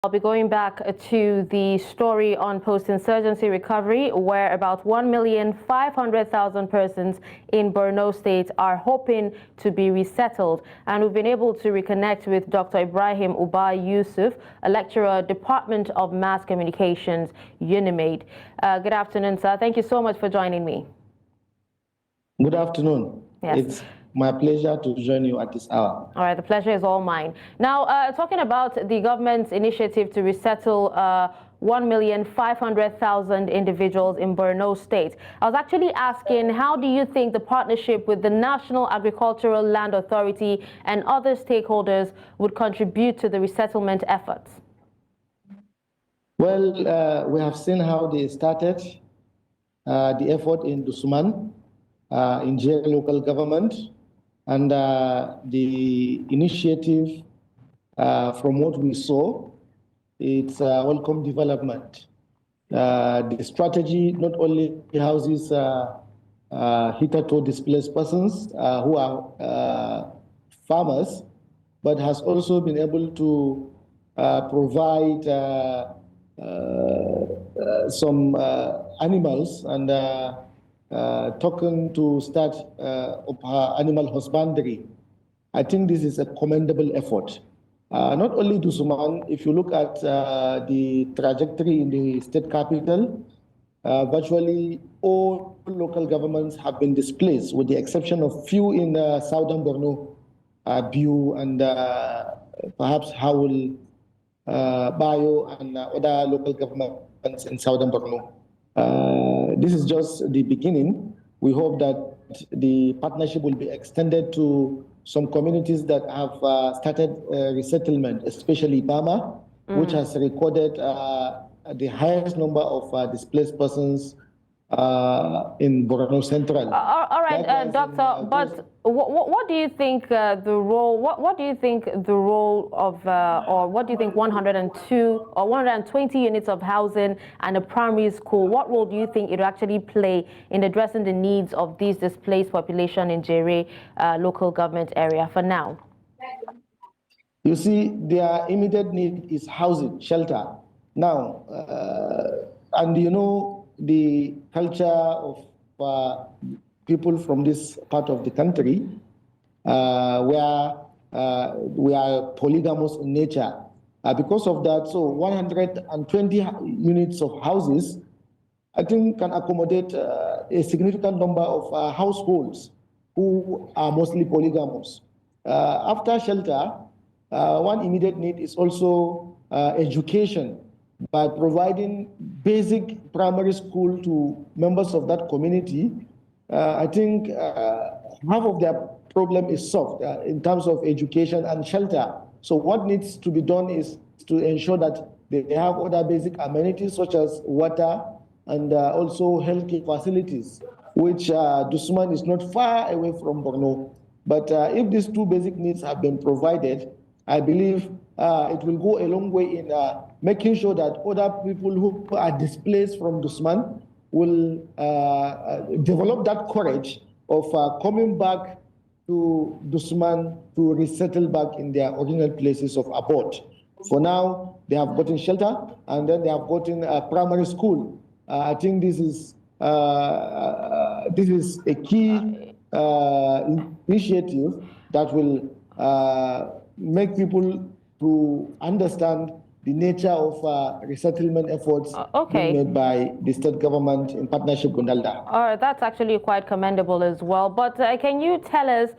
I'll be going back to the story on post-insurgency recovery, where about 1,500,000 persons in Borno State are hoping to be resettled. And we've been able to reconnect with Dr. Ibrahim Uba Yusuf, a lecturer, Department of Mass Communications, UNIMAID. Good afternoon, sir. Thank you so much for joining me. Good afternoon. Yes. It's my pleasure to join you at this hour. All right, the pleasure is all mine. Now, talking about the government's initiative to resettle 1,500,000 individuals in Borno State, I was actually asking, how do you think the partnership with the National Agricultural Land Authority and other stakeholders would contribute to the resettlement efforts? Well, we have seen how they started the effort in Dusuman, in Jere local government, and the initiative, from what we saw, it's a welcome development. The strategy not only houses hitherto displaced persons who are farmers, but has also been able to provide some animals and talking to start of animal husbandry. I think this is a commendable effort. Not only Dusuman, if you look at the trajectory in the state capital, virtually all local governments have been displaced, with the exception of few in southern Borno, Biu and perhaps Howell, Bayo, and other local governments in southern Borno. This is just the beginning. We hope that the partnership will be extended to some communities that have started resettlement, especially Bama, which has recorded the highest number of displaced persons in Borno Central. All right, Doctor. But what do you think the role? What do you think the role of, or what do you think 102 or 120 units of housing and a primary school? What role do you think it will actually play in addressing the needs of these displaced population in Jere local government area for now? You see, their immediate need is housing, shelter. Now, and you know, the culture of people from this part of the country, where we are polygamous in nature. Because of that, so 120 units of houses, I think, can accommodate a significant number of households who are mostly polygamous. After shelter, one immediate need is also education, by providing basic primary school to members of that community. I think half of their problem is solved in terms of education and shelter. So what needs to be done is to ensure that they have other basic amenities such as water and also healthcare facilities, which Dusuman is not far away from Borno. But if these two basic needs have been provided, I believe it will go a long way in making sure that other people who are displaced from Dusuman will develop that courage of coming back to Dusuman to resettle back in their original places of abode. For now, they have gotten shelter, and then they have gotten a primary school. I think this is a key initiative that will make people to understand the nature of resettlement efforts being made by the state government in partnership with NALDA. All right, that's actually quite commendable as well. But can you tell us,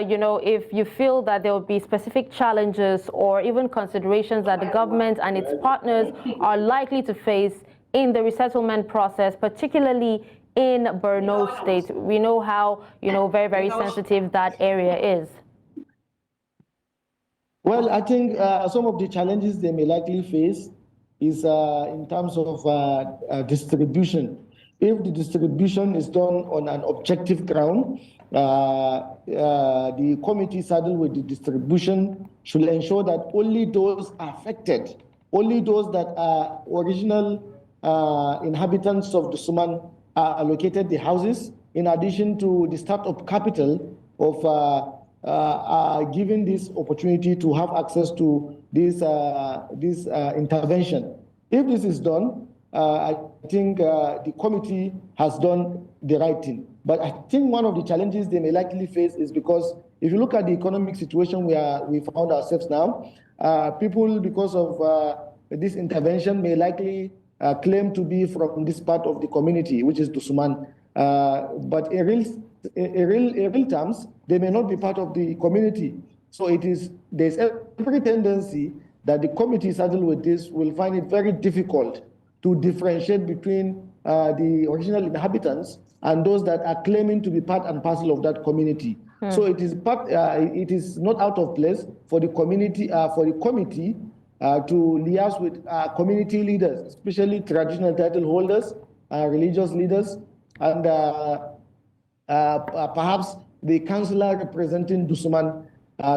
you know, if you feel that there will be specific challenges or even considerations that the government and its partners are likely to face in the resettlement process, particularly in Borno State? We know how, you know, very, very sensitive that area is. Well, I think some of the challenges they may likely face is in terms of distribution. If the distribution is done on an objective ground, the committee saddled with the distribution should ensure that only those affected, only those that are original inhabitants of the Suman are allocated the houses, in addition to the startup capital of given this opportunity to have access to this intervention. If this is done, I think the committee has done the right thing. But I think one of the challenges they may likely face is because if you look at the economic situation we found ourselves now, people, because of this intervention, may likely claim to be from this part of the community, which is Dusuman. But in real terms, they may not be part of the community. So there's every tendency that the committee saddled with this will find it very difficult to differentiate between the original inhabitants and those that are claiming to be part and parcel of that community. So it is not out of place for the community, for the committee to liaise with community leaders, especially traditional title holders, religious leaders, and perhaps the councillor representing Dusuman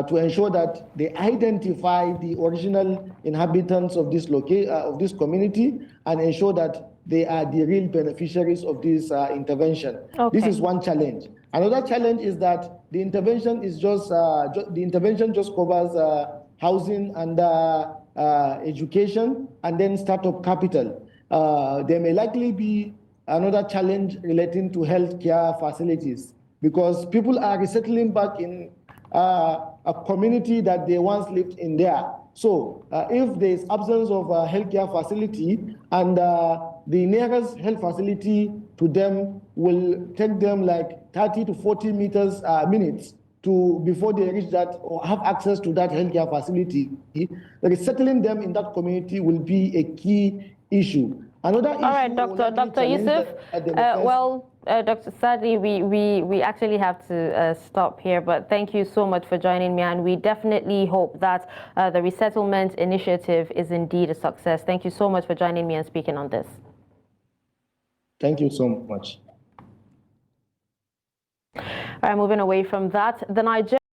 to ensure that they identify the original inhabitants of this community and ensure that they are the real beneficiaries of this intervention. Okay. This is one challenge. Another challenge is that the intervention is just covers housing and education and then startup capital. There may likely be another challenge relating to healthcare facilities because people are resettling back in a community that they once lived in there. So if there is absence of a healthcare facility and the nearest health facility to them will take them like 30 to 40 minutes before they reach that or have access to that healthcare facility, resettling them in that community will be a key issue. Another issue. All right, Dr. Yusuf. Dr. Sadly, we actually have to stop here, but thank you so much for joining me, and we definitely hope that the resettlement initiative is indeed a success. Thank you so much for joining me and speaking on this. Thank you so much. All right, moving away from that, the Nigeria